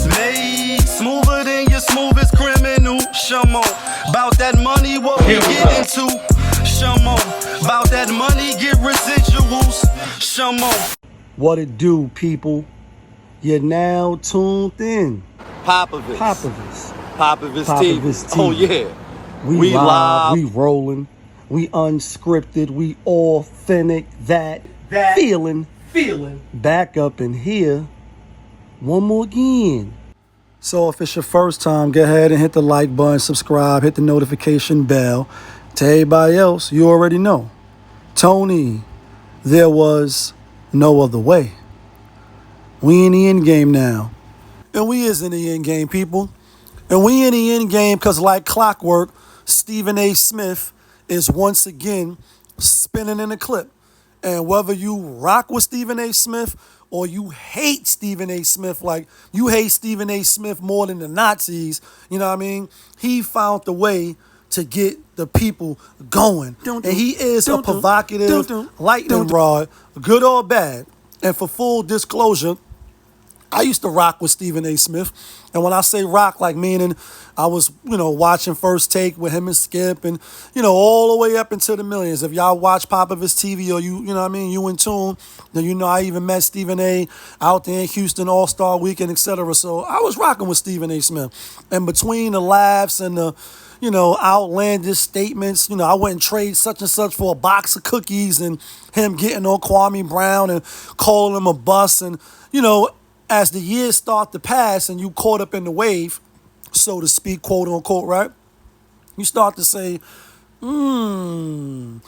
made. Smoother than your smoothest criminal. Shamo, about that money, what we get into. Shamo, about that money, get residuals. Shamo. What it do, people? You're now tuned in. Popovich TV. Oh yeah. We live, we rolling, we unscripted, we authentic, that feeling. Back up in here. One more again. So if it's your first time, go ahead and hit the like button, subscribe, hit the notification bell. To everybody else, you already know. Tony, there was no other way. We in the end game now. And we is in the end game, people. And we in the end game because like clockwork, Stephen A. Smith is once again spinning in the clip. And whether you rock with Stephen A. Smith or you hate Stephen A. Smith, like you hate Stephen A. Smith more than the Nazis, you know what I mean? He found the way to get the people going. And he is a provocative lightning rod, good or bad. And for full disclosure, I used to rock with Stephen A. Smith. And when I say rock, like meaning I was, watching First Take with him and Skip and, all the way up into the millions. If y'all watch Popovich TV or you in tune, then I even met Stephen A. out there in Houston, All-Star Weekend, etc. So I was rocking with Stephen A. Smith. And between the laughs and the, outlandish statements, I wouldn't trade such and such for a box of cookies and him getting on Kwame Brown and calling him a bus and, as the years start to pass and you caught up in the wave, so to speak, quote unquote, right? You start to say, I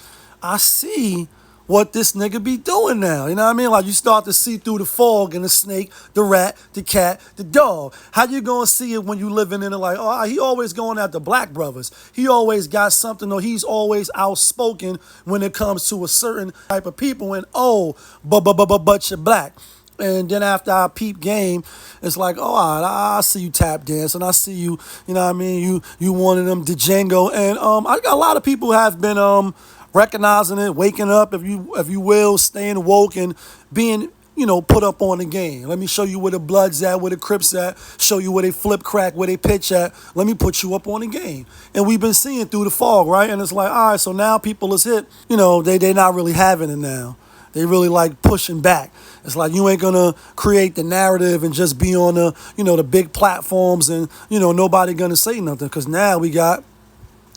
see what this nigga be doing now. You know what I mean? Like you start to see through the fog and the snake, the rat, the cat, the dog. How you gonna see it when you living in it like, oh, he always going after black brothers. He always got something or he's always outspoken when it comes to a certain type of people and but you're black. And then after I peep game, it's like, oh, all right, I see you tap dancing. I see you, you one of them Django. And I got a lot of people who have been recognizing it, waking up, if you will, staying woke and being, put up on the game. Let me show you where the Bloods at, where the Crips at, show you where they flip crack, where they pitch at. Let me put you up on the game. And we've been seeing through the fog, right? And it's like, all right, so now people is hit, they not really having it now. They really like pushing back. It's like you ain't gonna create the narrative and just be on the, the big platforms and, nobody gonna say nothing. Because now we got,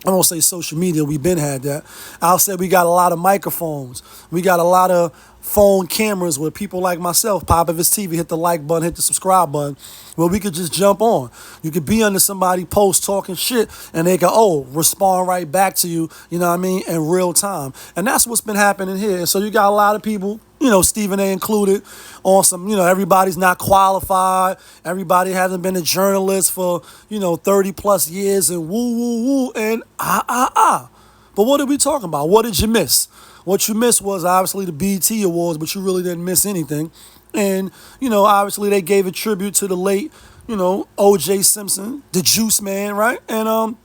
I won't say social media, we've been had that. I'll say we got a lot of microphones. We got a lot of phone cameras where people like myself, Popovich TV, hit the like button, hit the subscribe button, where we could just jump on. You could be under somebody post talking shit and they go, respond right back to you, in real time. And that's what's been happening here. So you got a lot of people, Stephen A. included, on some, everybody's not qualified. Everybody hasn't been a journalist for, 30 plus years and woo, and But what are we talking about? What did you miss? What you missed was obviously the BET Awards, but you really didn't miss anything. And, obviously they gave a tribute to the late, O.J. Simpson, the Juice Man, right? And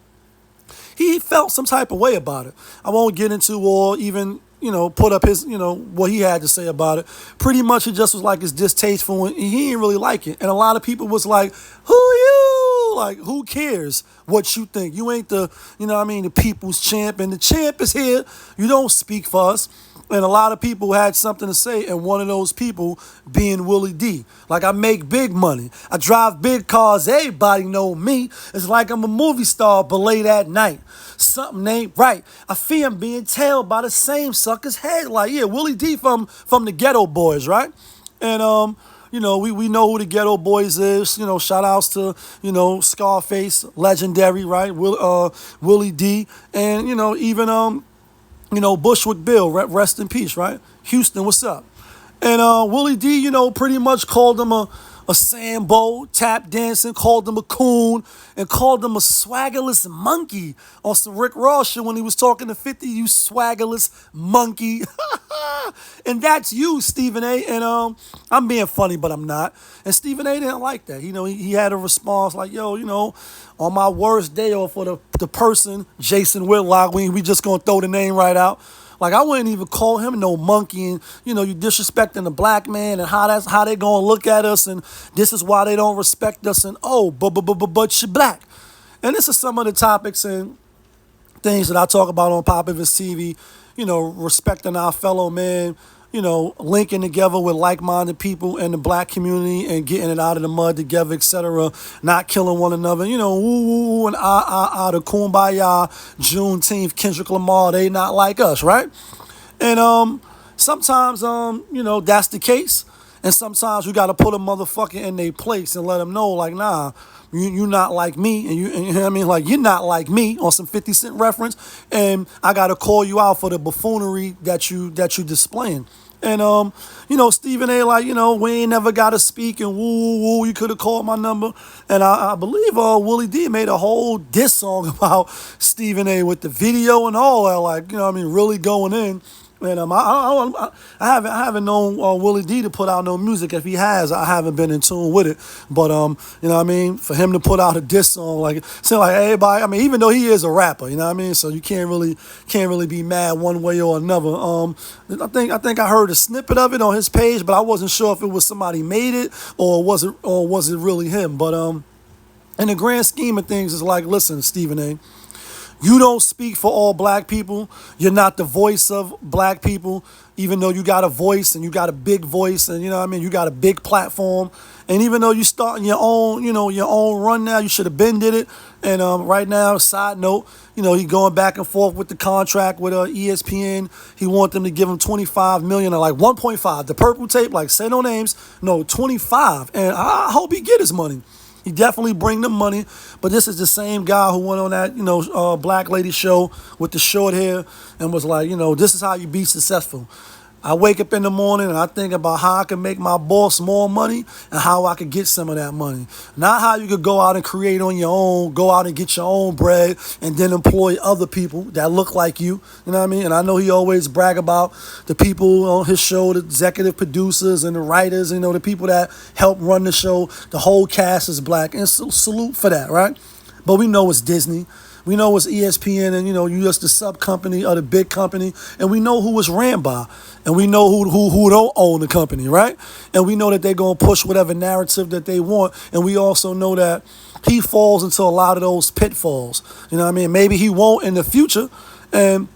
he felt some type of way about it. I won't get into or even, put up his, what he had to say about it. Pretty much it just was like it's distasteful and he didn't really like it. And a lot of people was like, who you? Like, who cares what you think? You ain't the, the people's champ. And the champ is here. You don't speak for us. And a lot of people had something to say, and one of those people being WiLLiE D. Like, I make big money. I drive big cars. Everybody know me. It's like I'm a movie star, but late at night. Something ain't right. I fear I'm being tailed by the same sucker's head. Like, yeah, WiLLiE D from the Ghetto Boys, right? And, we know who the Ghetto Boys is. Shout outs to, Scarface, legendary, right? WiLLiE D. And, even, Bushwick Bill, rest in peace, right? Houston, what's up? And WiLLiE D, pretty much called him a Sambo, tap dancing, called him a coon, and called him a swaggerless monkey on some Rick Ross shit when he was talking to 50, you swaggerless monkey. And that's you, Stephen A. And I'm being funny, but I'm not. And Stephen A. didn't like that. He had a response like, yo, on my worst day or for the person, Jason Whitlock, we just gonna throw the name right out. Like, I wouldn't even call him no monkey, and, you know, you disrespecting the black man, and how they gonna look at us, and this is why they don't respect us, and oh, but you're black. And this is some of the topics and things that I talk about on Populous TV, you know, respecting our fellow man, you know, linking together with like-minded people in the black community and getting it out of the mud together, etc. Not killing one another, you know, woo, and the kumbaya, Juneteenth, Kendrick Lamar, they not like us, right? And sometimes, you know, that's the case. And sometimes you got to put a motherfucker in their place and let them know, like, nah, you not like me, and you know what I mean? Like, you're not like me, on some 50 Cent reference, and I got to call you out for the buffoonery that you displaying. And, you know, Stephen A, like, you know, we ain't never got to speak, and woo, you could have called my number. And I believe WiLLiE D made a whole diss song about Stephen A with the video and all that, like, you know what I mean, really going in. And I haven't known WiLLiE D to put out no music. If he has, I haven't been in tune with it. But you know what I mean, for him to put out a diss song, like, seem like everybody. I mean, even though he is a rapper, you know what I mean. So you can't really be mad one way or another. I think I heard a snippet of it on his page, but I wasn't sure if it was somebody made it or was it really him. But in the grand scheme of things, it's like, listen, Stephen A, you don't speak for all black people. You're not the voice of black people, even though you got a voice and you got a big voice, and you know what I mean, you got a big platform. And even though you starting your own, you know, your own run now, you should have been did it. And right now, side note, you know, he going back and forth with the contract with ESPN. He want them to give him $25 million, or like 1.5. The purple tape, like, say no names, no, 25. And I hope he get his money. He definitely bring them money, but this is the same guy who went on that, you know, black lady show with the short hair and was like, you know, this is how you be successful. I wake up in the morning and I think about how I can make my boss more money and how I could get some of that money. Not how you could go out and create on your own, go out and get your own bread and then employ other people that look like you. You know what I mean? And I know he always brag about the people on his show, the executive producers and the writers, you know, the people that help run the show. The whole cast is black, and salute for that, right? But we know it's Disney. We know it's ESPN, and, you know, you just the sub company of the big company, and we know who it's ran by, and we know who don't own the company, right? And we know that they're going to push whatever narrative that they want, and we also know that he falls into a lot of those pitfalls. You know what I mean? Maybe he won't in the future, and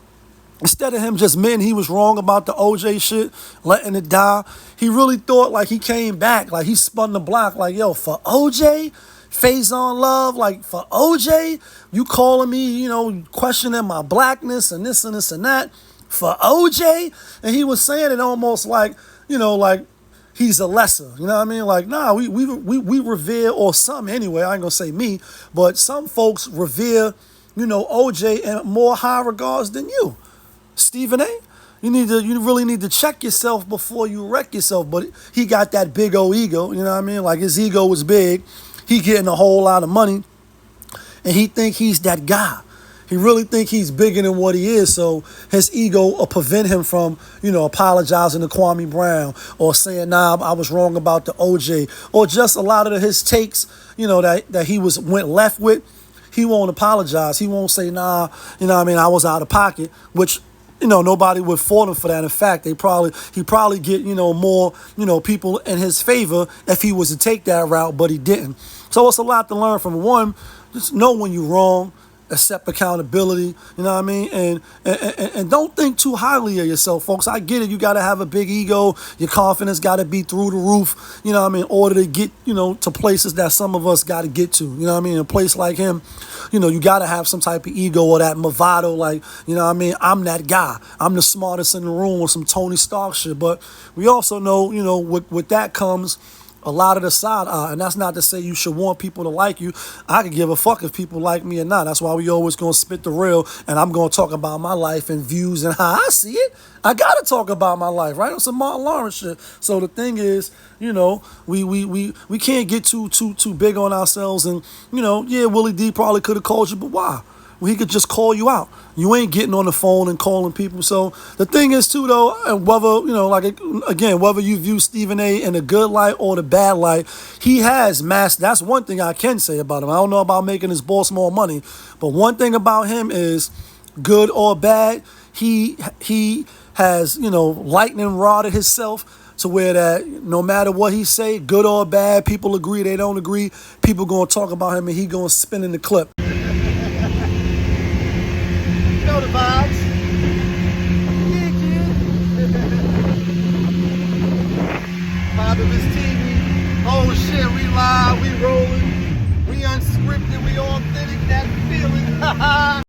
instead of him just admitting he was wrong about the OJ shit, letting it die, he really thought like he came back, like he spun the block, like, yo, for OJ? Phase on love, like, for OJ, you calling me, you know, questioning my blackness and this and this and that for OJ? And he was saying it almost like, you know, like he's a lesser, you know what I mean? Like, nah, we revere, or some anyway, I ain't gonna say me, but some folks revere, you know, OJ in more high regards than you, Stephen A. You really need to check yourself before you wreck yourself. But he got that big old ego, you know what I mean? Like, his ego was big. He getting a whole lot of money, and he think he's that guy. He really think he's bigger than what he is, so his ego will prevent him from, you know, apologizing to Kwame Brown or saying, nah, I was wrong about the OJ, or just a lot of his takes, you know, that he went left with. He won't apologize. He won't say, nah, you know what I mean, I was out of pocket, which, you know, nobody would fault him for that. In fact, he probably get, you know, more, you know, people in his favor if he was to take that route, but he didn't. So it's a lot to learn from. One, just know when you're wrong, accept accountability, you know what I mean? And don't think too highly of yourself, folks. I get it. You got to have a big ego. Your confidence got to be through the roof, you know what I mean, in order to get, you know, to places that some of us got to get to, you know what I mean? A place like him, you know, you got to have some type of ego or that bravado, like, you know what I mean? I'm that guy. I'm the smartest in the room with some Tony Stark shit. But we also know, you know, with that comes a lot of the side eye, and that's not to say you should want people to like you. I could give a fuck if people like me or not. That's why we always gonna spit the real, and I'm gonna talk about my life and views and how I see it. I gotta talk about my life, right? On some Martin Lawrence shit. So the thing is, you know, we can't get too big on ourselves, and, you know, yeah, WiLLiE D probably could have called you, but why? Well, he could just call you out. You ain't getting on the phone and calling people. So the thing is, too, though, and whether, you know, like, again, whether you view Stephen A in the good light or the bad light, he has mastered. That's one thing I can say about him. I don't know about making his boss more money, but one thing about him is, good or bad, he has, you know, lightning rodded himself to where that no matter what he say, good or bad, people agree, they don't agree, people gonna talk about him and he gonna spin in the clip. You know the vibes. Yeah, kid. Positive TV. Oh shit, we live, we rolling, we unscripted, we authentic, that feeling.